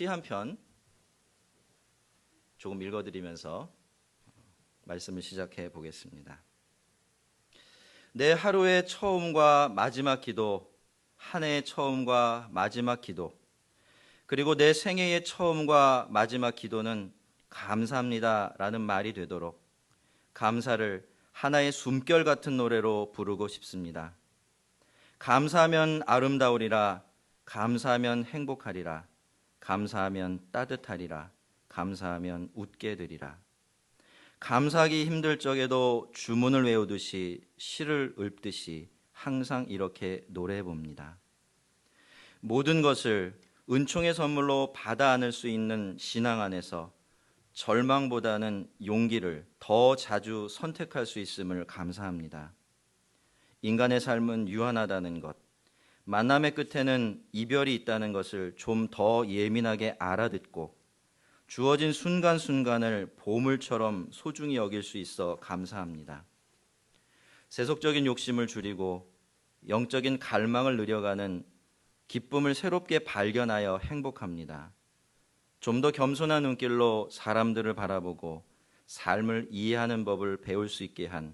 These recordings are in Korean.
시 한 편 조금 읽어드리면서 말씀을 시작해 보겠습니다. 내 하루의 처음과 마지막 기도, 한 해의 처음과 마지막 기도, 그리고 내 생애의 처음과 마지막 기도는 감사합니다 라는 말이 되도록 감사를 하나의 숨결 같은 노래로 부르고 싶습니다. 감사하면 아름다우리라, 감사하면 행복하리라, 감사하면 따뜻하리라, 감사하면 웃게 되리라. 감사하기 힘들 적에도 주문을 외우듯이 시를 읊듯이 항상 이렇게 노래해 봅니다. 모든 것을 은총의 선물로 받아 안을 수 있는 신앙 안에서 절망보다는 용기를 더 자주 선택할 수 있음을 감사합니다. 인간의 삶은 유한하다는 것, 만남의 끝에는 이별이 있다는 것을 좀 더 예민하게 알아듣고 주어진 순간순간을 보물처럼 소중히 여길 수 있어 감사합니다. 세속적인 욕심을 줄이고 영적인 갈망을 누려가는 기쁨을 새롭게 발견하여 행복합니다. 좀 더 겸손한 눈길로 사람들을 바라보고 삶을 이해하는 법을 배울 수 있게 한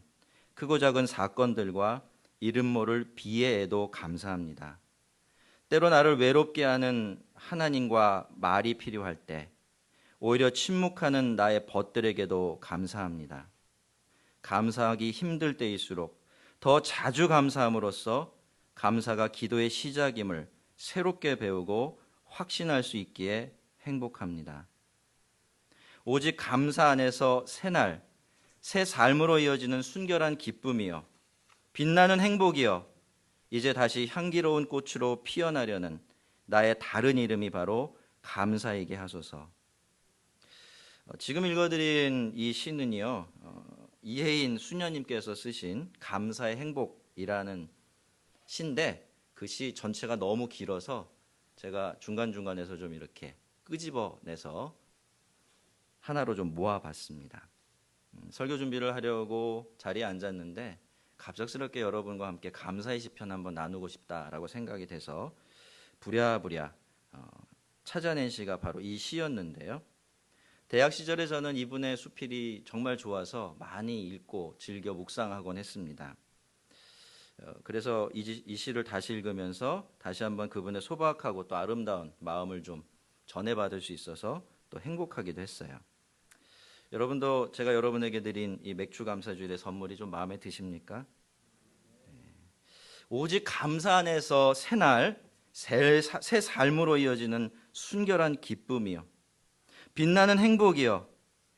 크고 작은 사건들과 이름 모를 비애에도 감사합니다. 때로 나를 외롭게 하는 하나님과 말이 필요할 때 오히려 침묵하는 나의 벗들에게도 감사합니다. 감사하기 힘들 때일수록 더 자주 감사함으로써 감사가 기도의 시작임을 새롭게 배우고 확신할 수 있기에 행복합니다. 오직 감사 안에서 새날, 새 삶으로 이어지는 순결한 기쁨이요, 빛나는 행복이요, 이제 다시 향기로운 꽃으로 피어나려는 나의 다른 이름이 바로 감사이게 하소서. 지금 읽어드린 이 시는요, 이혜인 수녀님께서 쓰신 감사의 행복이라는 시인데 그 시 전체가 너무 길어서 제가 중간중간에서 좀 이렇게 끄집어내서 하나로 좀 모아봤습니다. 설교 준비를 하려고 자리에 앉았는데 갑작스럽게 여러분과 함께 감사의 시편 한번 나누고 싶다라고 생각이 돼서 부랴부랴 찾아낸 시가 바로 이 시였는데요. 대학 시절에 저는 이분의 수필이 정말 좋아서 많이 읽고 즐겨 묵상하곤 했습니다. 그래서 이 시를 다시 읽으면서 다시 한번 그분의 소박하고 또 아름다운 마음을 좀 전해받을 수 있어서 또 행복하기도 했어요. 여러분도 제가 여러분에게 드린 이 맥주 감사주일의 선물이 좀 마음에 드십니까? 오직 감사 안에서 새날 새 삶으로 이어지는 순결한 기쁨이요, 빛나는 행복이요,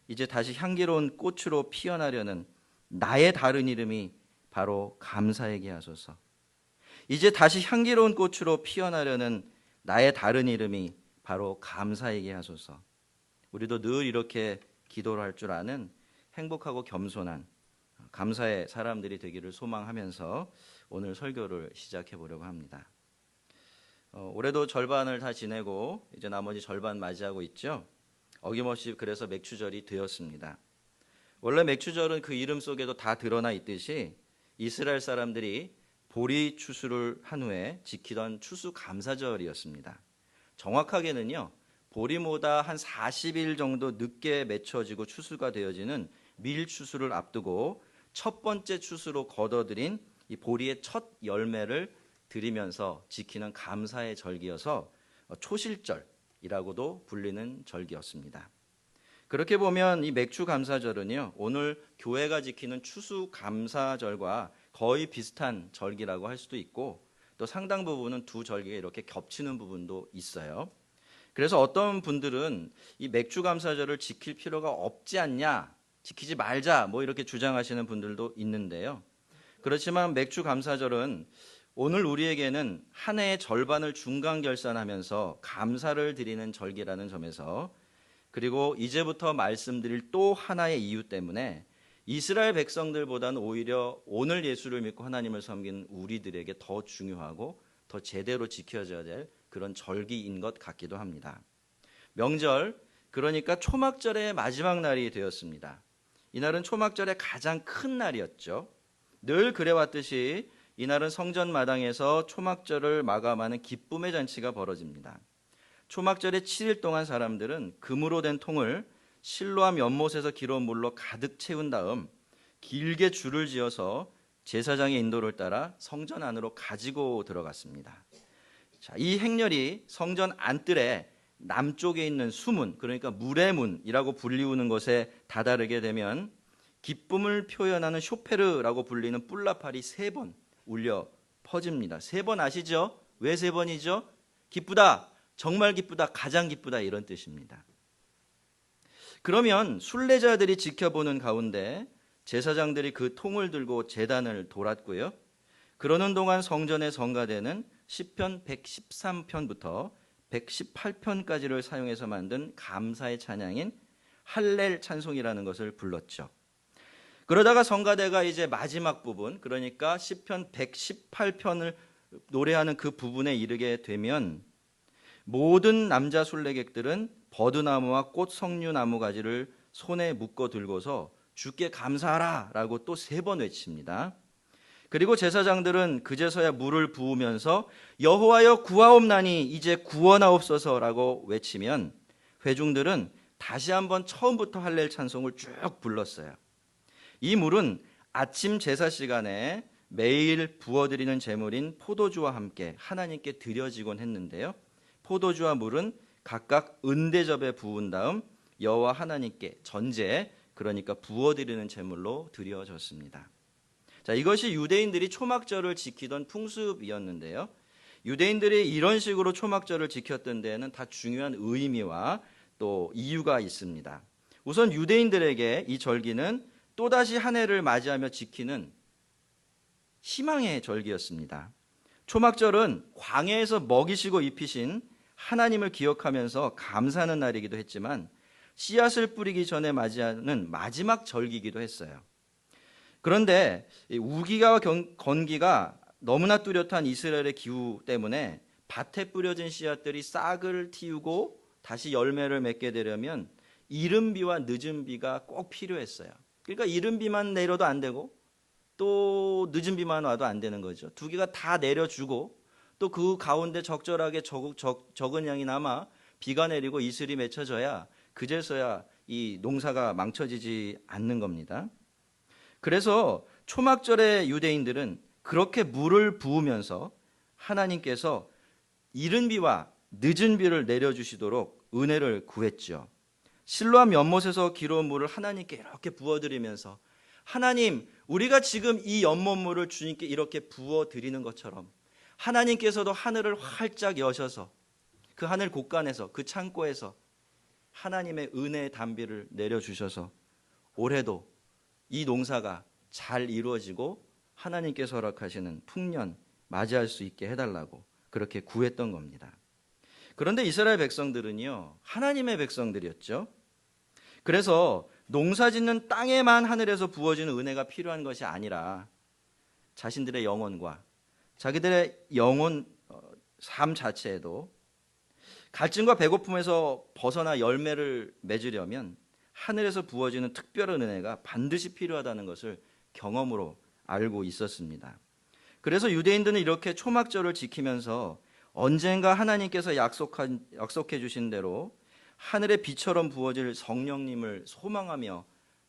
이제 다시 향기로운 꽃으로 피어나려는 나의 다른 이름이 바로 감사에게 하소서. 이제 다시 향기로운 꽃으로 피어나려는 나의 다른 이름이 바로 감사에게 하소서. 우리도 늘 이렇게 기도를 할 줄 아는 행복하고 겸손한 감사의 사람들이 되기를 소망하면서 오늘 설교를 시작해 보려고 합니다. 올해도 절반을 다 지내고 이제 나머지 절반 맞이하고 있죠. 어김없이 그래서 맥추절이 되었습니다. 원래 맥추절은 그 이름 속에도 다 드러나 있듯이 이스라엘 사람들이 보리 추수를 한 후에 지키던 추수 감사절이었습니다. 정확하게는요, 보리보다 한 40일 정도 늦게 맺혀지고 추수가 되어지는 밀 추수를 앞두고 첫 번째 추수로 거둬들인 이 보리의 첫 열매를 드리면서 지키는 감사의 절기여서 초실절이라고도 불리는 절기였습니다. 그렇게 보면 이 맥주 감사절은요, 오늘 교회가 지키는 추수 감사절과 거의 비슷한 절기라고 할 수도 있고 또 상당 부분은 두 절기가 이렇게 겹치는 부분도 있어요. 그래서 어떤 분들은 이 맥주 감사절을 지킬 필요가 없지 않냐, 지키지 말자 뭐 이렇게 주장하시는 분들도 있는데요. 그렇지만 맥주 감사절은 오늘 우리에게는 한 해의 절반을 중간 결산하면서 감사를 드리는 절기라는 점에서, 그리고 이제부터 말씀드릴 또 하나의 이유 때문에 이스라엘 백성들보다는 오히려 오늘 예수를 믿고 하나님을 섬기는 우리들에게 더 중요하고 더 제대로 지켜져야 될 그런 절기인 것 같기도 합니다. 명절, 그러니까 초막절의 마지막 날이 되었습니다. 이날은 초막절의 가장 큰 날이었죠. 늘 그래왔듯이 이날은 성전 마당에서 초막절을 마감하는 기쁨의 잔치가 벌어집니다. 초막절의 7일 동안 사람들은 금으로 된 통을 실로암 연못에서 기러온 물로 가득 채운 다음 길게 줄을 지어서 제사장의 인도를 따라 성전 안으로 가지고 들어갔습니다. 자, 이 행렬이 성전 안뜰에 남쪽에 있는 수문, 그러니까 물의 문이라고 불리우는 것에 다다르게 되면 기쁨을 표현하는 쇼페르라고 불리는 뿔나팔이 3번 울려 퍼집니다. 3번 아시죠? 왜 3번이죠? 기쁘다, 정말 기쁘다, 가장 기쁘다, 이런 뜻입니다. 그러면 순례자들이 지켜보는 가운데 제사장들이 그 통을 들고 제단을 돌았고요. 그러는 동안 성전의 성가대는 시편 113편부터 118편까지를 사용해서 만든 감사의 찬양인 할렐 찬송이라는 것을 불렀죠. 그러다가 성가대가 이제 마지막 부분, 그러니까 시편 118편을 노래하는 그 부분에 이르게 되면 모든 남자 순례객들은 버드나무와 꽃 석류나무 가지를 손에 묶어 들고서 주께 감사하라 라고 또 3번 외칩니다. 그리고 제사장들은 그제서야 물을 부으면서 여호와여 구하옵나니 이제 구원하옵소서라고 외치면 회중들은 다시 한번 처음부터 할렐 찬송을 쭉 불렀어요. 이 물은 아침 제사 시간에 매일 부어드리는 제물인 포도주와 함께 하나님께 드려지곤 했는데요. 포도주와 물은 각각 은대접에 부은 다음 여호와 하나님께 전제, 그러니까 부어드리는 제물로 드려졌습니다. 자, 이것이 유대인들이 초막절을 지키던 풍습이었는데요. 유대인들이 이런 식으로 초막절을 지켰던 데에는 다 중요한 의미와 또 이유가 있습니다. 우선 유대인들에게 이 절기는 또다시 한 해를 맞이하며 지키는 희망의 절기였습니다. 초막절은 광야에서 먹이시고 입히신 하나님을 기억하면서 감사하는 날이기도 했지만 씨앗을 뿌리기 전에 맞이하는 마지막 절기이기도 했어요. 그런데 우기가 건기가 너무나 뚜렷한 이스라엘의 기후 때문에 밭에 뿌려진 씨앗들이 싹을 틔우고 다시 열매를 맺게 되려면 이른 비와 늦은 비가 꼭 필요했어요. 그러니까 이른 비만 내려도 안 되고 또 늦은 비만 와도 안 되는 거죠. 두 개가 다 내려주고 또 그 가운데 적절하게 적은 양이 남아 비가 내리고 이슬이 맺혀져야 그제서야 이 농사가 망쳐지지 않는 겁니다. 그래서 초막절의 유대인들은 그렇게 물을 부으면서 하나님께서 이른 비와 늦은 비를 내려주시도록 은혜를 구했죠. 실로암 연못에서 기러온 물을 하나님께 이렇게 부어드리면서 하나님, 우리가 지금 이 연못물을 주님께 이렇게 부어드리는 것처럼 하나님께서도 하늘을 활짝 여셔서 그 하늘 곳간에서 그 창고에서 하나님의 은혜의 단비를 내려주셔서 올해도 이 농사가 잘 이루어지고 하나님께서 허락하시는 풍년 맞이할 수 있게 해달라고 그렇게 구했던 겁니다. 그런데 이스라엘 백성들은요, 하나님의 백성들이었죠. 그래서 농사짓는 땅에만 하늘에서 부어지는 은혜가 필요한 것이 아니라 자신들의 영혼과 자기들의 영혼 삶 자체에도 갈증과 배고픔에서 벗어나 열매를 맺으려면 하늘에서 부어지는 특별한 은혜가 반드시 필요하다는 것을 경험으로 알고 있었습니다. 그래서 유대인들은 이렇게 초막절을 지키면서 언젠가 하나님께서 약속해 주신 대로 하늘의 비처럼 부어질 성령님을 소망하며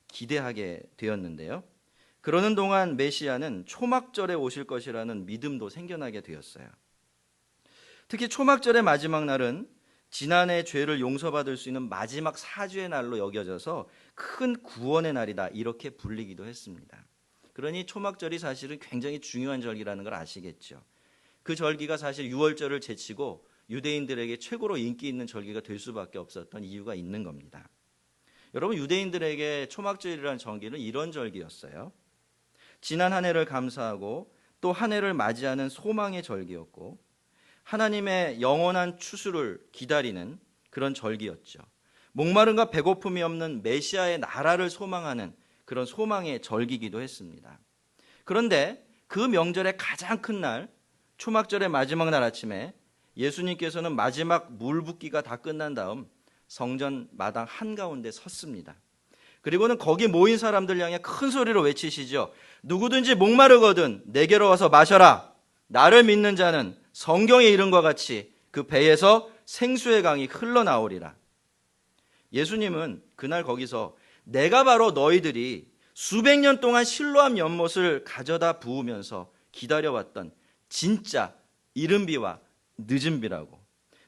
기대하게 되었는데요. 그러는 동안 메시아는 초막절에 오실 것이라는 믿음도 생겨나게 되었어요. 특히 초막절의 마지막 날은 지난해 죄를 용서받을 수 있는 마지막 사죄의 날로 여겨져서 큰 구원의 날이다, 이렇게 불리기도 했습니다. 그러니 초막절이 사실은 굉장히 중요한 절기라는 걸 아시겠죠. 그 절기가 사실 유월절을 제치고 유대인들에게 최고로 인기 있는 절기가 될 수밖에 없었던 이유가 있는 겁니다. 여러분, 유대인들에게 초막절이라는 절기는 이런 절기였어요. 지난 한 해를 감사하고 또 한 해를 맞이하는 소망의 절기였고 하나님의 영원한 추수를 기다리는 그런 절기였죠. 목마름과 배고픔이 없는 메시아의 나라를 소망하는 그런 소망의 절기이기도 했습니다. 그런데 그 명절의 가장 큰 날, 초막절의 마지막 날 아침에 예수님께서는 마지막 물 붓기가 다 끝난 다음 성전 마당 한가운데 섰습니다. 그리고는 거기 모인 사람들 향해 큰 소리로 외치시죠. 누구든지 목마르거든 내게로 와서 마셔라. 나를 믿는 자는 성경에 이른 것 같이 그 배에서 생수의 강이 흘러나오리라. 예수님은 그날 거기서 내가 바로 너희들이 수백 년 동안 실로암 연못을 가져다 부으면서 기다려왔던 진짜 이른 비와 늦은 비라고,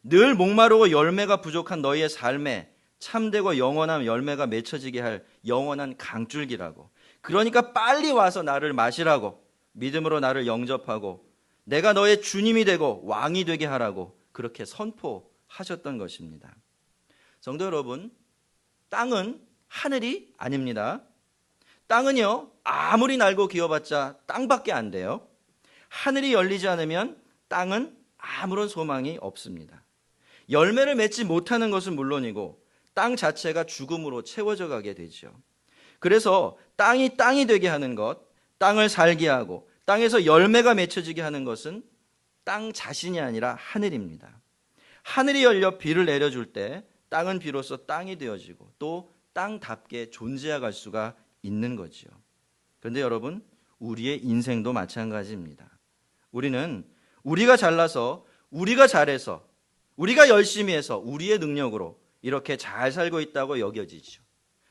늘 목마르고 열매가 부족한 너희의 삶에 참되고 영원한 열매가 맺혀지게 할 영원한 강줄기라고, 그러니까 빨리 와서 나를 마시라고, 믿음으로 나를 영접하고 내가 너의 주님이 되고 왕이 되게 하라고 그렇게 선포하셨던 것입니다. 성도 여러분, 땅은 하늘이 아닙니다. 땅은요, 아무리 날고 기어봤자 땅밖에 안 돼요. 하늘이 열리지 않으면 땅은 아무런 소망이 없습니다. 열매를 맺지 못하는 것은 물론이고 땅 자체가 죽음으로 채워져 가게 되죠. 그래서 땅이 땅이 되게 하는 것, 땅을 살게 하고 땅에서 열매가 맺혀지게 하는 것은 땅 자신이 아니라 하늘입니다. 하늘이 열려 비를 내려줄 때 땅은 비로소 땅이 되어지고 또 땅답게 존재해갈 수가 있는 거죠. 그런데 여러분, 우리의 인생도 마찬가지입니다. 우리는 우리가 잘나서, 우리가 잘해서, 우리가 열심히 해서 우리의 능력으로 이렇게 잘 살고 있다고 여겨지죠.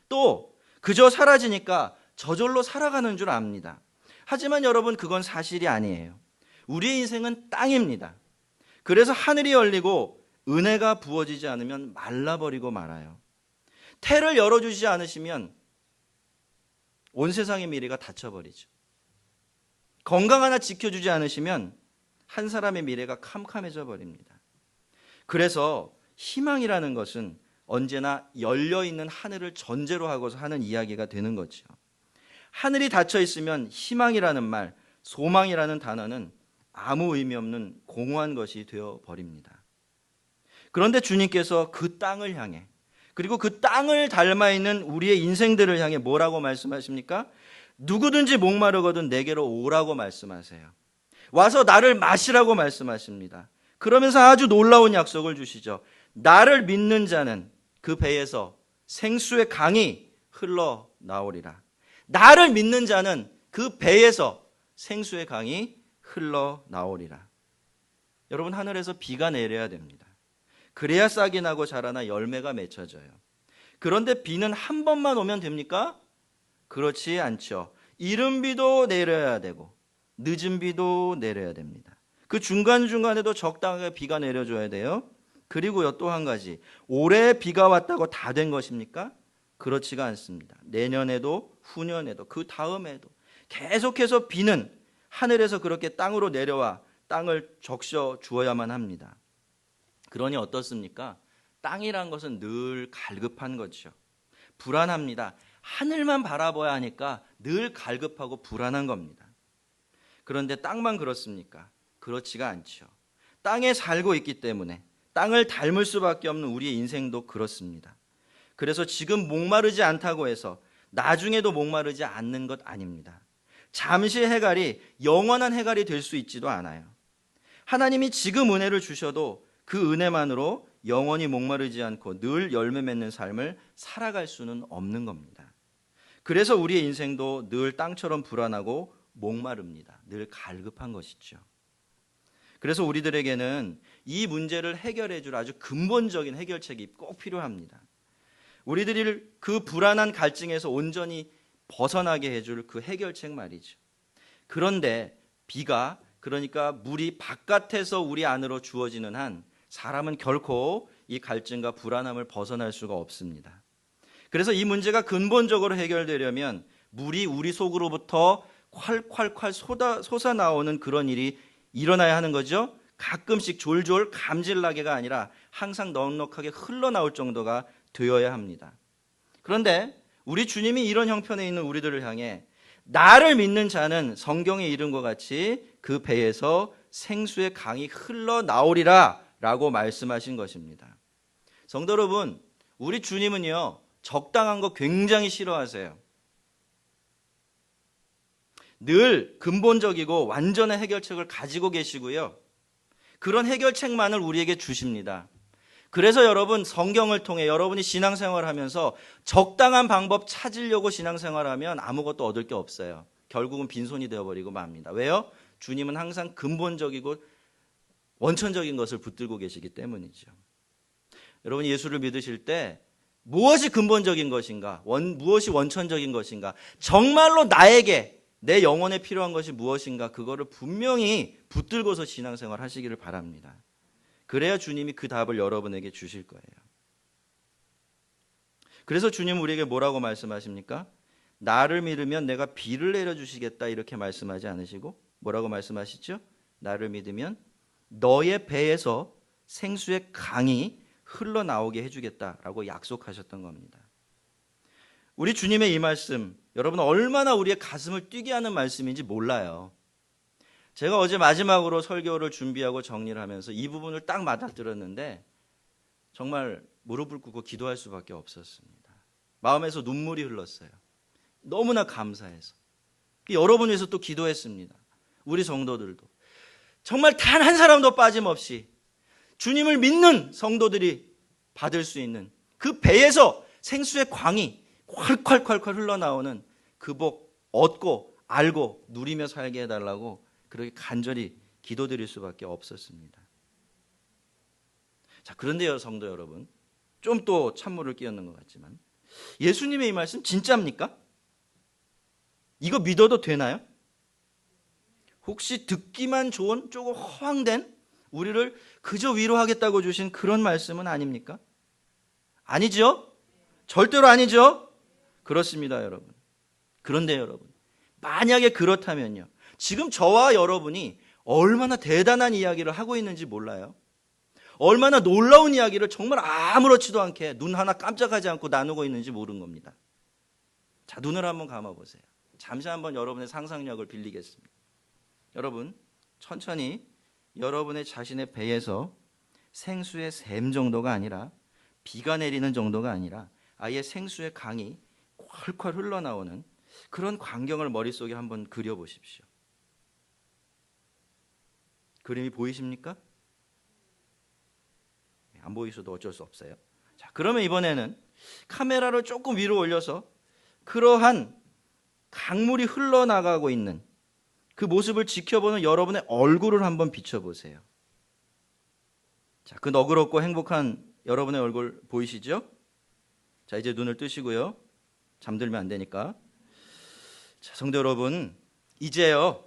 또 그저 사라지니까 저절로 살아가는 줄 압니다. 하지만 여러분, 그건 사실이 아니에요. 우리의 인생은 땅입니다. 그래서 하늘이 열리고 은혜가 부어지지 않으면 말라버리고 말아요. 태를 열어주지 않으시면 온 세상의 미래가 닫혀버리죠. 건강 하나 지켜주지 않으시면 한 사람의 미래가 캄캄해져 버립니다. 그래서 희망이라는 것은 언제나 열려있는 하늘을 전제로 하고서 하는 이야기가 되는 거죠. 하늘이 닫혀 있으면 희망이라는 말, 소망이라는 단어는 아무 의미 없는 공허한 것이 되어버립니다. 그런데 주님께서 그 땅을 향해, 그리고 그 땅을 닮아 있는 우리의 인생들을 향해 뭐라고 말씀하십니까? 누구든지 목마르거든 내게로 오라고 말씀하세요. 와서 나를 마시라고 말씀하십니다. 그러면서 아주 놀라운 약속을 주시죠. 나를 믿는 자는 그 배에서 생수의 강이 흘러나오리라. 나를 믿는 자는 그 배에서 생수의 강이 흘러나오리라. 여러분, 하늘에서 비가 내려야 됩니다. 그래야 싹이 나고 자라나 열매가 맺혀져요. 그런데 비는 한 번만 오면 됩니까? 그렇지 않죠. 이른 비도 내려야 되고 늦은 비도 내려야 됩니다. 그 중간중간에도 적당하게 비가 내려줘야 돼요. 그리고요, 또 한 가지, 올해 비가 왔다고 다 된 것입니까? 그렇지가 않습니다. 내년에도 후년에도 그 다음에도 계속해서 비는 하늘에서 그렇게 땅으로 내려와 땅을 적셔 주어야만 합니다. 그러니 어떻습니까? 땅이란 것은 늘 갈급한 거죠. 불안합니다. 하늘만 바라봐야 하니까 늘 갈급하고 불안한 겁니다. 그런데 땅만 그렇습니까? 그렇지가 않죠. 땅에 살고 있기 때문에 땅을 닮을 수밖에 없는 우리의 인생도 그렇습니다. 그래서 지금 목마르지 않다고 해서 나중에도 목마르지 않는 것 아닙니다. 잠시 해갈이 영원한 해갈이 될 수 있지도 않아요. 하나님이 지금 은혜를 주셔도 그 은혜만으로 영원히 목마르지 않고 늘 열매 맺는 삶을 살아갈 수는 없는 겁니다. 그래서 우리의 인생도 늘 땅처럼 불안하고 목마릅니다. 늘 갈급한 것이죠. 그래서 우리들에게는 이 문제를 해결해 줄 아주 근본적인 해결책이 꼭 필요합니다. 우리들이 그 불안한 갈증에서 온전히 벗어나게 해줄 그 해결책 말이죠. 그런데 비가, 그러니까 물이 바깥에서 우리 안으로 주어지는 한 사람은 결코 이 갈증과 불안함을 벗어날 수가 없습니다. 그래서 이 문제가 근본적으로 해결되려면 물이 우리 속으로부터 콸콸콸 솟아나오는 그런 일이 일어나야 하는 거죠. 가끔씩 졸졸 감질나게가 아니라 항상 넉넉하게 흘러나올 정도가 되어야 합니다. 그런데 우리 주님이 이런 형편에 있는 우리들을 향해 나를 믿는 자는 성경에 이른 것 같이 그 배에서 생수의 강이 흘러나오리라 라고 말씀하신 것입니다. 성도 여러분, 우리 주님은요, 적당한 거 굉장히 싫어하세요. 늘 근본적이고 완전한 해결책을 가지고 계시고요. 그런 해결책만을 우리에게 주십니다. 그래서 여러분, 성경을 통해 여러분이 신앙생활을 하면서 적당한 방법 찾으려고 신앙생활하면 아무것도 얻을 게 없어요. 결국은 빈손이 되어버리고 맙니다. 왜요? 주님은 항상 근본적이고 원천적인 것을 붙들고 계시기 때문이죠. 여러분 예수를 믿으실 때 무엇이 근본적인 것인가? 무엇이 원천적인 것인가? 정말로 나에게 내 영혼에 필요한 것이 무엇인가? 그거를 분명히 붙들고서 신앙생활 하시기를 바랍니다. 그래야 주님이 그 답을 여러분에게 주실 거예요. 그래서 주님은 우리에게 뭐라고 말씀하십니까? 나를 믿으면 내가 비를 내려주시겠다 이렇게 말씀하지 않으시고 뭐라고 말씀하시죠? 나를 믿으면 너의 배에서 생수의 강이 흘러나오게 해주겠다라고 약속하셨던 겁니다. 우리 주님의 이 말씀, 여러분 얼마나 우리의 가슴을 뛰게 하는 말씀인지 몰라요. 제가 어제 마지막으로 설교를 준비하고 정리를 하면서 이 부분을 딱 맞아들었는데 정말 무릎을 꿇고 기도할 수밖에 없었습니다. 마음에서 눈물이 흘렀어요. 너무나 감사해서. 여러분 위해서 또 기도했습니다. 우리 성도들도. 정말 단 한 사람도 빠짐없이 주님을 믿는 성도들이 받을 수 있는 그 배에서 생수의 광이 콸콸콸콸 흘러나오는 그 복 얻고 알고 누리며 살게 해달라고 그렇게 간절히 기도드릴 수밖에 없었습니다. 자, 그런데요 성도 여러분, 좀 또 찬물을 끼얹는 것 같지만 예수님의 이 말씀 진짜입니까? 이거 믿어도 되나요? 혹시 듣기만 좋은 조금 허황된 우리를 그저 위로하겠다고 주신 그런 말씀은 아닙니까? 아니죠? 절대로 아니죠? 그렇습니다 여러분. 그런데 여러분, 만약에 그렇다면요, 지금 저와 여러분이 얼마나 대단한 이야기를 하고 있는지 몰라요. 얼마나 놀라운 이야기를 정말 아무렇지도 않게 눈 하나 깜짝하지 않고 나누고 있는지 모르는 겁니다. 자, 눈을 한번 감아보세요. 잠시 한번 여러분의 상상력을 빌리겠습니다. 여러분 천천히 여러분의 자신의 배에서 생수의 샘 정도가 아니라 비가 내리는 정도가 아니라 아예 생수의 강이 콸콸 흘러나오는 그런 광경을 머릿속에 한번 그려보십시오. 그림이 보이십니까? 안 보이셔도 어쩔 수 없어요. 자, 그러면 이번에는 카메라를 조금 위로 올려서 그러한 강물이 흘러나가고 있는 그 모습을 지켜보는 여러분의 얼굴을 한번 비춰보세요. 자, 그 너그럽고 행복한 여러분의 얼굴 보이시죠? 자, 이제 눈을 뜨시고요. 잠들면 안 되니까. 자, 성도 여러분, 이제요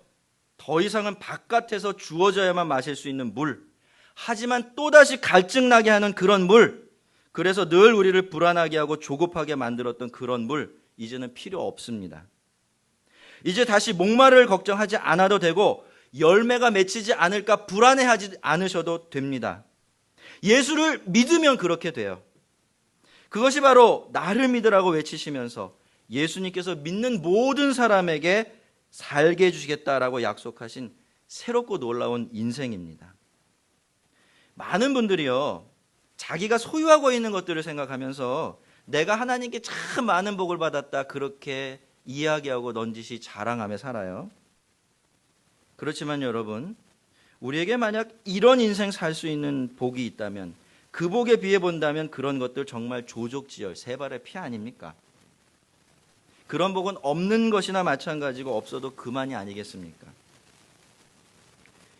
더 이상은 바깥에서 주어져야만 마실 수 있는 물, 하지만 또다시 갈증나게 하는 그런 물, 그래서 늘 우리를 불안하게 하고 조급하게 만들었던 그런 물, 이제는 필요 없습니다. 이제 다시 목마를 걱정하지 않아도 되고 열매가 맺히지 않을까 불안해하지 않으셔도 됩니다. 예수를 믿으면 그렇게 돼요. 그것이 바로 나를 믿으라고 외치시면서 예수님께서 믿는 모든 사람에게 살게 해주시겠다라고 약속하신 새롭고 놀라운 인생입니다. 많은 분들이요, 자기가 소유하고 있는 것들을 생각하면서 내가 하나님께 참 많은 복을 받았다 그렇게 이야기하고 넌지시 자랑하며 살아요. 그렇지만 여러분, 우리에게 만약 이런 인생 살 수 있는 복이 있다면 그 복에 비해 본다면 그런 것들 정말 조족지열, 세 발의 피 아닙니까? 그런 복은 없는 것이나 마찬가지고 없어도 그만이 아니겠습니까?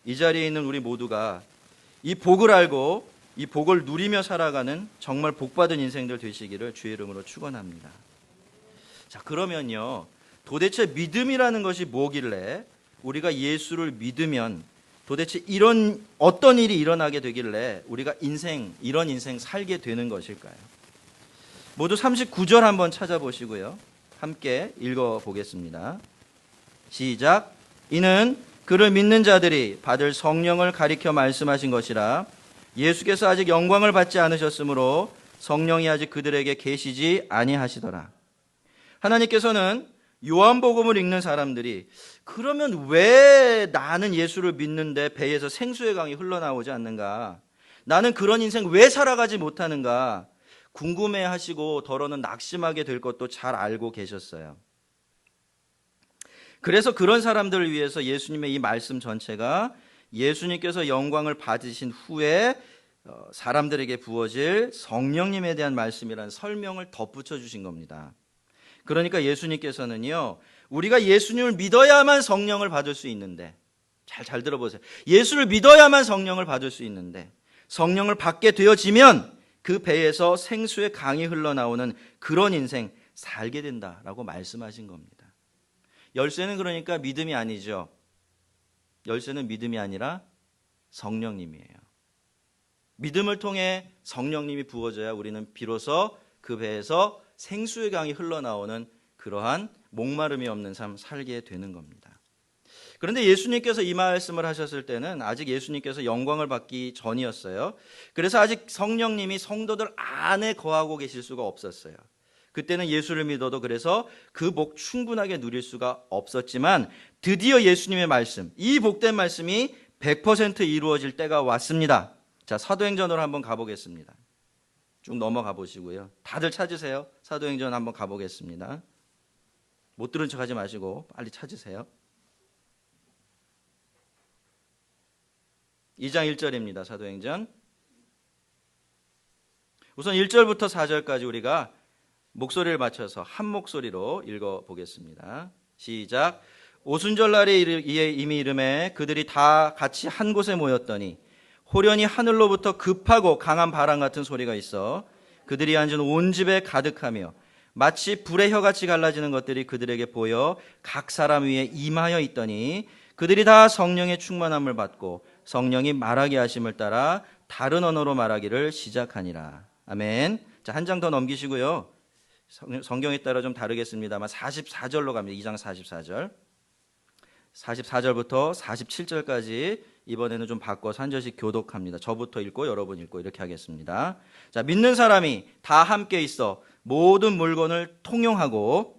이 자리에 있는 우리 모두가 이 복을 알고 이 복을 누리며 살아가는 정말 복받은 인생들 되시기를 주의 이름으로 축원합니다. 자, 그러면요, 도대체 믿음이라는 것이 뭐길래 우리가 예수를 믿으면 도대체 이런 어떤 일이 일어나게 되길래 우리가 이런 인생 살게 되는 것일까요? 모두 39절 한번 찾아보시고요, 함께 읽어보겠습니다. 시작. 이는 그를 믿는 자들이 받을 성령을 가리켜 말씀하신 것이라. 예수께서 아직 영광을 받지 않으셨으므로 성령이 아직 그들에게 계시지 아니하시더라. 하나님께서는 요한복음을 읽는 사람들이 그러면 왜 나는 예수를 믿는데 배에서 생수의 강이 흘러나오지 않는가? 나는 그런 인생 왜 살아가지 못하는가? 궁금해하시고 더러는 낙심하게 될 것도 잘 알고 계셨어요. 그래서 그런 사람들을 위해서 예수님의 이 말씀 전체가 예수님께서 영광을 받으신 후에 사람들에게 부어질 성령님에 대한 말씀이라는 설명을 덧붙여 주신 겁니다. 그러니까 예수님께서는요, 우리가 예수님을 믿어야만 성령을 받을 수 있는데, 잘 들어보세요. 예수를 믿어야만 성령을 받을 수 있는데, 성령을 받게 되어지면 그 배에서 생수의 강이 흘러나오는 그런 인생 살게 된다라고 말씀하신 겁니다. 열쇠는 그러니까 믿음이 아니죠. 열쇠는 믿음이 아니라 성령님이에요. 믿음을 통해 성령님이 부어져야 우리는 비로소 그 배에서 생수의 강이 흘러나오는 그러한 목마름이 없는 삶 살게 되는 겁니다. 그런데 예수님께서 이 말씀을 하셨을 때는 아직 예수님께서 영광을 받기 전이었어요. 그래서 아직 성령님이 성도들 안에 거하고 계실 수가 없었어요. 그때는 예수를 믿어도 그래서 그 복 충분하게 누릴 수가 없었지만 드디어 예수님의 말씀, 이 복된 말씀이 100% 이루어질 때가 왔습니다. 자, 사도행전으로 한번 가보겠습니다. 쭉 넘어가 보시고요. 다들 찾으세요. 사도행전 한번 가보겠습니다. 못 들은 척 하지 마시고 빨리 찾으세요. 2장 1절입니다. 사도행전. 우선 1절부터 4절까지 우리가 목소리를 맞춰서 한 목소리로 읽어보겠습니다. 시작. 오순절날에 이미 이름에 그들이 다 같이 한 곳에 모였더니 호련히 하늘로부터 급하고 강한 바람 같은 소리가 있어 그들이 앉은 온 집에 가득하며 마치 불의 혀같이 갈라지는 것들이 그들에게 보여 각 사람 위에 임하여 있더니 그들이 다 성령의 충만함을 받고 성령이 말하게 하심을 따라 다른 언어로 말하기를 시작하니라. 아멘. 자, 한 장 더 넘기시고요. 성경에 따라 좀 다르겠습니다만 44절로 갑니다. 2장 44절. 44절부터 47절까지 이번에는 좀 바꿔서 한 절씩 교독합니다. 저부터 읽고 여러분 읽고 이렇게 하겠습니다. 자, 믿는 사람이 다 함께 있어 모든 물건을 통용하고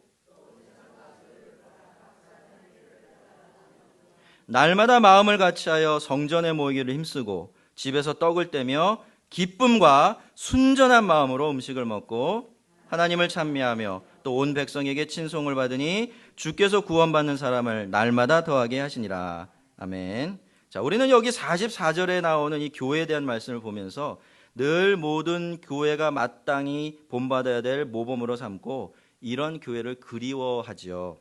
날마다 마음을 같이하여 성전에 모이기를 힘쓰고 집에서 떡을 떼며 기쁨과 순전한 마음으로 음식을 먹고 하나님을 찬미하며 또 온 백성에게 친송을 받으니 주께서 구원받는 사람을 날마다 더하게 하시니라. 아멘. 자, 우리는 여기 44절에 나오는 이 교회에 대한 말씀을 보면서 늘 모든 교회가 마땅히 본받아야 될 모범으로 삼고 이런 교회를 그리워하지요.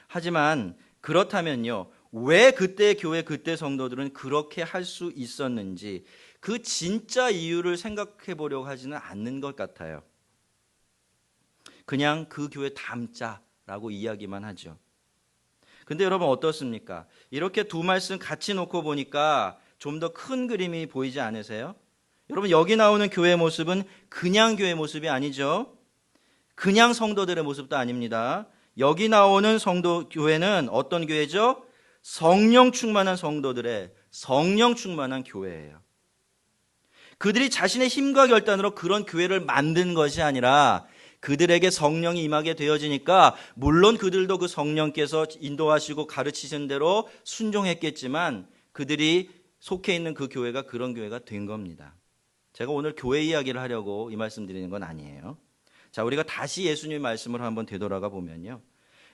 하지만 그렇다면요, 왜 그때 교회 그때 성도들은 그렇게 할 수 있었는지 그 진짜 이유를 생각해 보려고 하지는 않는 것 같아요. 그냥 그 교회 담자라고 이야기만 하죠. 근데 여러분 어떻습니까? 이렇게 두 말씀 같이 놓고 보니까 좀 더 큰 그림이 보이지 않으세요? 여러분 여기 나오는 교회 모습은 그냥 교회 모습이 아니죠. 그냥 성도들의 모습도 아닙니다. 여기 나오는 성도 교회는 어떤 교회죠? 성령 충만한 성도들의 성령 충만한 교회예요. 그들이 자신의 힘과 결단으로 그런 교회를 만든 것이 아니라 그들에게 성령이 임하게 되어지니까 물론 그들도 그 성령께서 인도하시고 가르치신 대로 순종했겠지만 그들이 속해 있는 그 교회가 그런 교회가 된 겁니다. 제가 오늘 교회 이야기를 하려고 이 말씀 드리는 건 아니에요. 자, 우리가 다시 예수님의 말씀을 한번 되돌아가 보면요.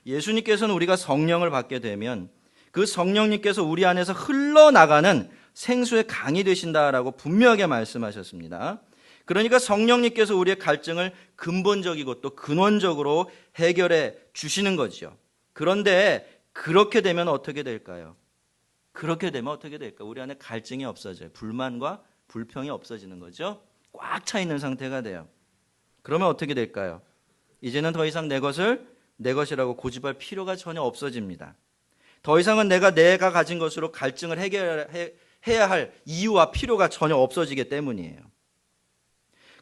예수님께서는 우리가 성령을 받게 되면 그 성령님께서 우리 안에서 흘러나가는 생수의 강이 되신다라고 분명하게 말씀하셨습니다. 그러니까 성령님께서 우리의 갈증을 근본적이고 또 근원적으로 해결해 주시는 거죠. 그런데 그렇게 되면 어떻게 될까요? 그렇게 되면 어떻게 될까요? 우리 안에 갈증이 없어져요. 불만과 불평이 없어지는 거죠. 꽉 차 있는 상태가 돼요. 그러면 어떻게 될까요? 이제는 더 이상 내 것을 내 것이라고 고집할 필요가 전혀 없어집니다. 더 이상은 내가 가진 것으로 갈증을 해야 할 이유와 필요가 전혀 없어지기 때문이에요.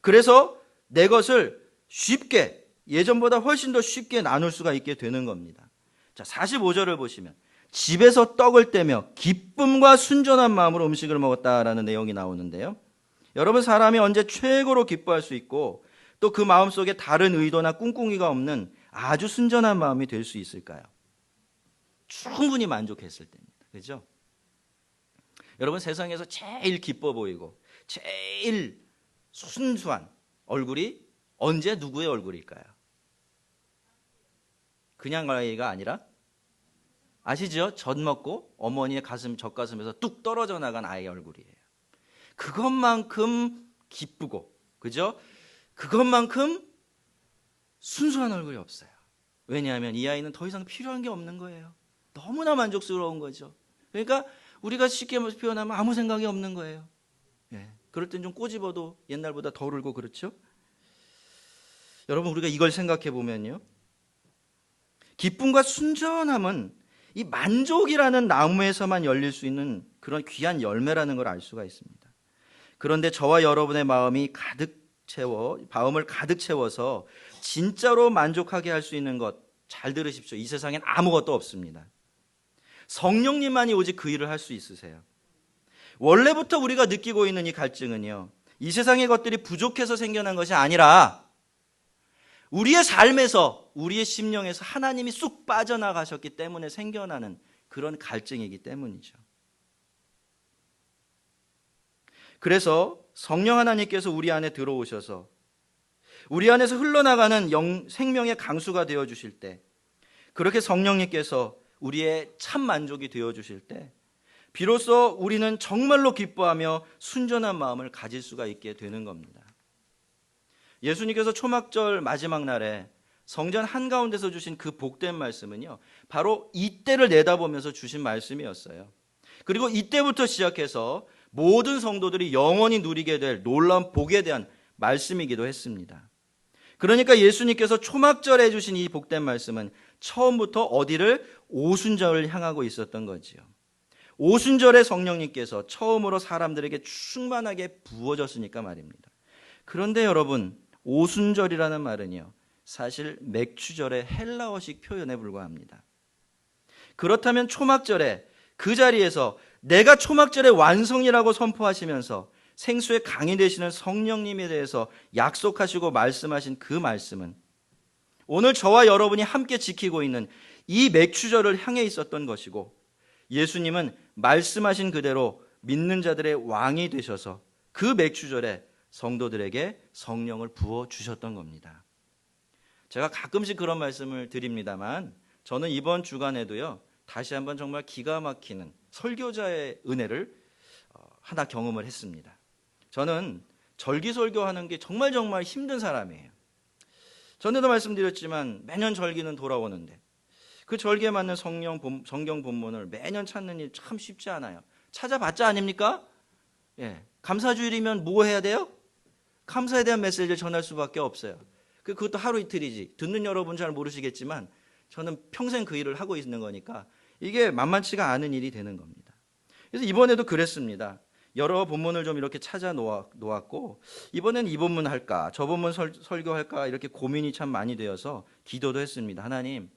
그래서 내 것을 쉽게 예전보다 훨씬 더 쉽게 나눌 수가 있게 되는 겁니다. 자, 45절을 보시면 집에서 떡을 떼며 기쁨과 순전한 마음으로 음식을 먹었다라는 내용이 나오는데요. 여러분 사람이 언제 최고로 기뻐할 수 있고 또 그 마음속에 다른 의도나 꿍꿍이가 없는 아주 순전한 마음이 될 수 있을까요? 충분히 만족했을 때입니다. 그렇죠? 여러분 세상에서 제일 기뻐 보이고 제일 순수한 얼굴이 언제 누구의 얼굴일까요? 그냥 아이가 아니라 아시죠? 젖 먹고 어머니의 젖가슴에서 뚝 떨어져 나간 아이의 얼굴이에요. 그것만큼 기쁘고 그죠? 그것만큼 순수한 얼굴이 없어요. 왜냐하면 이 아이는 더 이상 필요한 게 없는 거예요. 너무나 만족스러운 거죠. 그러니까 우리가 쉽게 표현하면 아무 생각이 없는 거예요. 예. 그럴 땐 좀 꼬집어도 옛날보다 덜 울고 그렇죠? 여러분, 우리가 이걸 생각해 보면요, 기쁨과 순전함은 이 만족이라는 나무에서만 열릴 수 있는 그런 귀한 열매라는 걸 알 수가 있습니다. 그런데 저와 여러분의 마음을 가득 채워서 진짜로 만족하게 할 수 있는 것, 잘 들으십시오. 이 세상엔 아무것도 없습니다. 성령님만이 오직 그 일을 할 수 있으세요. 원래부터 우리가 느끼고 있는 이 갈증은요, 이 세상의 것들이 부족해서 생겨난 것이 아니라 우리의 삶에서, 우리의 심령에서 하나님이 쑥 빠져나가셨기 때문에 생겨나는 그런 갈증이기 때문이죠. 그래서 성령 하나님께서 우리 안에 들어오셔서 우리 안에서 흘러나가는 생명의 강수가 되어주실 때, 그렇게 성령님께서 우리의 참 만족이 되어주실 때 비로소 우리는 정말로 기뻐하며 순전한 마음을 가질 수가 있게 되는 겁니다. 예수님께서 초막절 마지막 날에 성전 한가운데서 주신 그 복된 말씀은요, 바로 이때를 내다보면서 주신 말씀이었어요. 그리고 이때부터 시작해서 모든 성도들이 영원히 누리게 될 놀라운 복에 대한 말씀이기도 했습니다. 그러니까 예수님께서 초막절에 주신 이 복된 말씀은 처음부터 어디를? 오순절을 향하고 있었던 거지요. 오순절에 성령님께서 처음으로 사람들에게 충만하게 부어졌으니까 말입니다. 그런데 여러분, 오순절이라는 말은요, 사실 맥추절의 헬라어식 표현에 불과합니다. 그렇다면 초막절에 그 자리에서 내가 초막절의 완성이라고 선포하시면서 생수의 강이 되시는 성령님에 대해서 약속하시고 말씀하신 그 말씀은 오늘 저와 여러분이 함께 지키고 있는 이 맥추절을 향해 있었던 것이고, 예수님은 말씀하신 그대로 믿는 자들의 왕이 되셔서 그 맥추절에 성도들에게 성령을 부어주셨던 겁니다. 제가 가끔씩 그런 말씀을 드립니다만, 저는 이번 주간에도요, 다시 한번 정말 기가 막히는 설교자의 은혜를 하나 경험을 했습니다. 저는 절기설교하는 게 정말 힘든 사람이에요. 전에도 말씀드렸지만 매년 절기는 돌아오는데 그 절기에 맞는 성경 본문을 매년 찾는 일 참 쉽지 않아요. 찾아봤자 아닙니까? 감사주일이면 뭐 해야 돼요? 감사에 대한 메시지를 전할 수밖에 없어요. 그것도 하루 이틀이지. 듣는 여러분 잘 모르시겠지만 저는 평생 그 일을 하고 있는 거니까 이게 만만치가 않은 일이 되는 겁니다. 그래서 이번에도 그랬습니다. 여러 본문을 좀 이렇게 찾아 놓았고, 이번엔 이 본문 할까 저 본문 설교할까 이렇게 고민이 참 많이 되어서 기도도 했습니다. 하나님,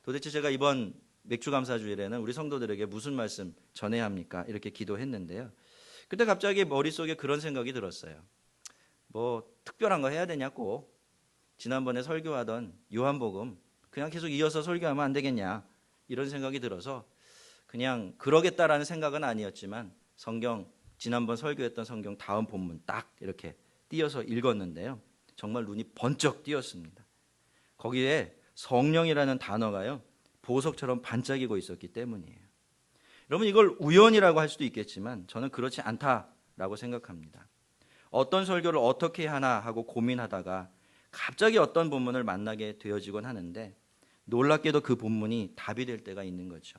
도대체 제가 이번 맥주감사주일에는 우리 성도들에게 무슨 말씀 전해야 합니까? 이렇게 기도했는데요. 그때 갑자기 머릿속에 그런 생각이 들었어요. 뭐 특별한 거 해야 되냐고, 지난번에 설교하던 요한복음 그냥 계속 이어서 설교하면 안 되겠냐, 이런 생각이 들어서 그냥 그러겠다라는 생각은 아니었지만 지난번 설교했던 성경 다음 본문 딱 이렇게 띄어서 읽었는데요, 정말 눈이 번쩍 띄었습니다. 거기에 성령이라는 단어가요, 보석처럼 반짝이고 있었기 때문이에요. 여러분, 이걸 우연이라고 할 수도 있겠지만 저는 그렇지 않다라고 생각합니다. 어떤 설교를 어떻게 하나 하고 고민하다가 갑자기 어떤 본문을 만나게 되어지곤 하는데, 놀랍게도 그 본문이 답이 될 때가 있는 거죠.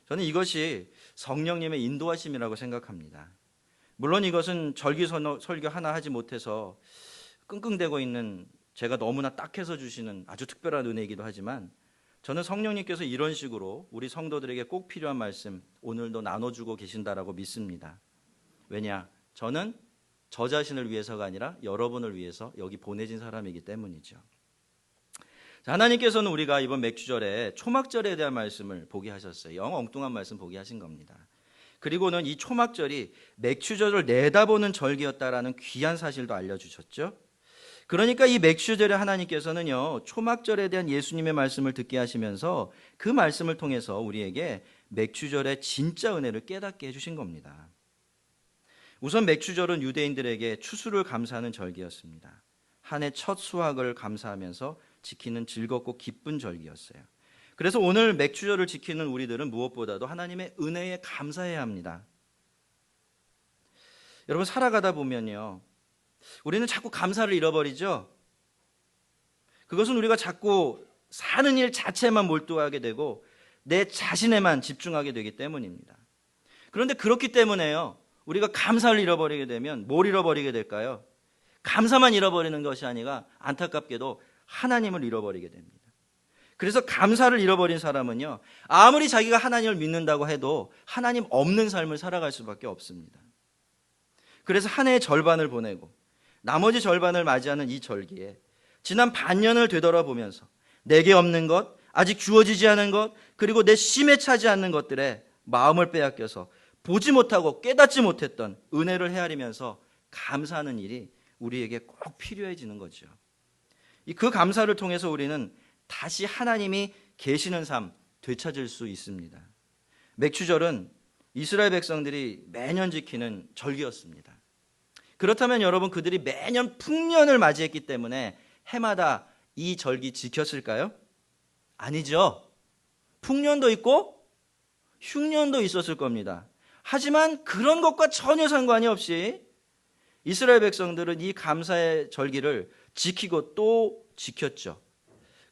저는 이것이 성령님의 인도하심이라고 생각합니다. 물론 이것은 절기 설교 하나 하지 못해서 끙끙대고 있는 제가 너무나 딱해서 주시는 아주 특별한 은혜이기도 하지만, 저는 성령님께서 이런 식으로 우리 성도들에게 꼭 필요한 말씀 오늘도 나눠주고 계신다라고 믿습니다. 왜냐? 저는 저 자신을 위해서가 아니라 여러분을 위해서 여기 보내진 사람이기 때문이죠. 하나님께서는 우리가 이번 맥주절에 초막절에 대한 말씀을 보게 하셨어요. 영 엉뚱한 말씀 보게 하신 겁니다. 그리고는 이 초막절이 맥주절을 내다보는 절기였다라는 귀한 사실도 알려주셨죠. 그러니까 이 맥주절에 하나님께서는요, 초막절에 대한 예수님의 말씀을 듣게 하시면서 그 말씀을 통해서 우리에게 맥주절의 진짜 은혜를 깨닫게 해주신 겁니다. 우선 맥주절은 유대인들에게 추수를 감사하는 절기였습니다. 한 해 첫 수확을 감사하면서 지키는 즐겁고 기쁜 절기였어요. 그래서 오늘 맥주절을 지키는 우리들은 무엇보다도 하나님의 은혜에 감사해야 합니다. 여러분, 살아가다 보면요, 우리는 자꾸 감사를 잃어버리죠. 그것은 우리가 자꾸 사는 일 자체만 몰두하게 되고 내 자신에만 집중하게 되기 때문입니다. 그런데 그렇기 때문에요, 우리가 감사를 잃어버리게 되면 뭘 잃어버리게 될까요? 감사만 잃어버리는 것이 아니라 안타깝게도 하나님을 잃어버리게 됩니다. 그래서 감사를 잃어버린 사람은요, 아무리 자기가 하나님을 믿는다고 해도 하나님 없는 삶을 살아갈 수밖에 없습니다. 그래서 한 해의 절반을 보내고 나머지 절반을 맞이하는 이 절기에 지난 반년을 되돌아보면서 내게 없는 것, 아직 주어지지 않은 것, 그리고 내 심에 차지 않는 것들에 마음을 빼앗겨서 보지 못하고 깨닫지 못했던 은혜를 헤아리면서 감사하는 일이 우리에게 꼭 필요해지는 거죠. 그 감사를 통해서 우리는 다시 하나님이 계시는 삶 되찾을 수 있습니다. 맥추절은 이스라엘 백성들이 매년 지키는 절기였습니다. 그렇다면 여러분, 그들이 매년 풍년을 맞이했기 때문에 해마다 이 절기 지켰을까요? 아니죠. 풍년도 있고 흉년도 있었을 겁니다. 하지만 그런 것과 전혀 상관이 없이 이스라엘 백성들은 이 감사의 절기를 지키고 또 지켰죠.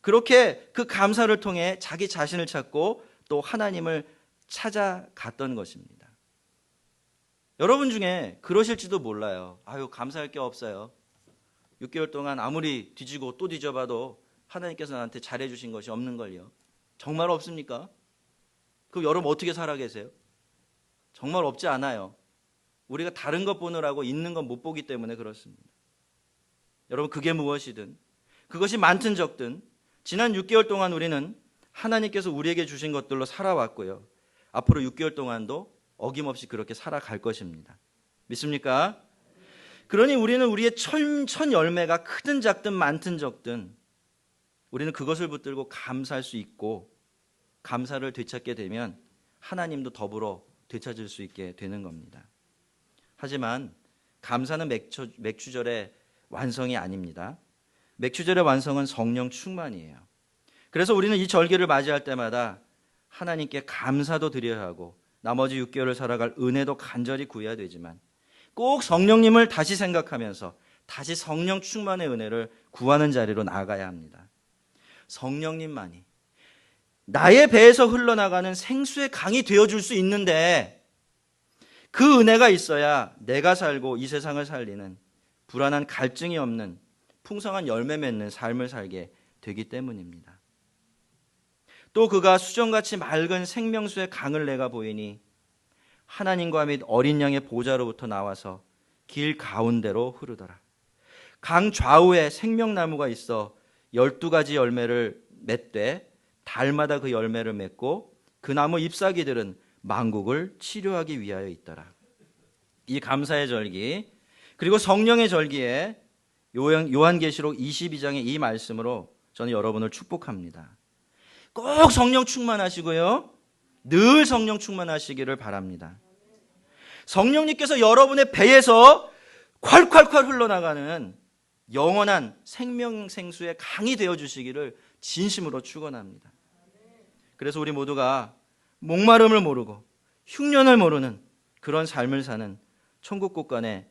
그렇게 그 감사를 통해 자기 자신을 찾고 또 하나님을 찾아갔던 것입니다. 여러분 중에 그러실지도 몰라요. 아유, 감사할 게 없어요. 6개월 동안 아무리 뒤지고 또 뒤져봐도 하나님께서 나한테 잘해주신 것이 없는 걸요. 정말 없습니까? 그럼 여러분 어떻게 살아 계세요? 정말 없지 않아요. 우리가 다른 것 보느라고 있는 건 못 보기 때문에 그렇습니다. 여러분, 그게 무엇이든 그것이 많든 적든 지난 6개월 동안 우리는 하나님께서 우리에게 주신 것들로 살아왔고요. 앞으로 6개월 동안도 어김없이 그렇게 살아갈 것입니다. 믿습니까? 그러니 우리는 우리의 첫 열매가 크든 작든 많든 적든 우리는 그것을 붙들고 감사할 수 있고, 감사를 되찾게 되면 하나님도 더불어 되찾을 수 있게 되는 겁니다. 하지만 감사는 맥추절의 완성이 아닙니다. 맥추절의 완성은 성령 충만이에요. 그래서 우리는 이 절기를 맞이할 때마다 하나님께 감사도 드려야 하고 나머지 6개월을 살아갈 은혜도 간절히 구해야 되지만 꼭 성령님을 다시 생각하면서 다시 성령 충만의 은혜를 구하는 자리로 나아가야 합니다. 성령님만이 나의 배에서 흘러나가는 생수의 강이 되어줄 수 있는데 그 은혜가 있어야 내가 살고 이 세상을 살리는 불안한 갈증이 없는 풍성한 열매 맺는 삶을 살게 되기 때문입니다. 또 그가 수정같이 맑은 생명수의 강을 내가 보이니 하나님과 및 어린 양의 보좌로부터 나와서 길 가운데로 흐르더라. 강 좌우에 생명나무가 있어 12가지 열매를 맺되 달마다 그 열매를 맺고 그 나무 잎사귀들은 만국을 치료하기 위하여 있더라. 이 감사의 절기 그리고 성령의 절기에 요한계시록 22장의 이 말씀으로 저는 여러분을 축복합니다. 꼭 성령 충만하시고요. 늘 성령 충만하시기를 바랍니다. 성령님께서 여러분의 배에서 콸콸콸 흘러나가는 영원한 생명생수의 강이 되어주시기를 진심으로 축원합니다. 그래서 우리 모두가 목마름을 모르고 흉년을 모르는 그런 삶을 사는 천국 곳간에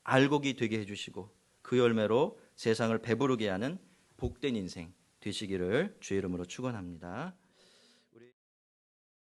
알곡이 되게 해주시고 그 열매로 세상을 배부르게 하는 복된 인생 되시기를 주의 이름으로 축원합니다.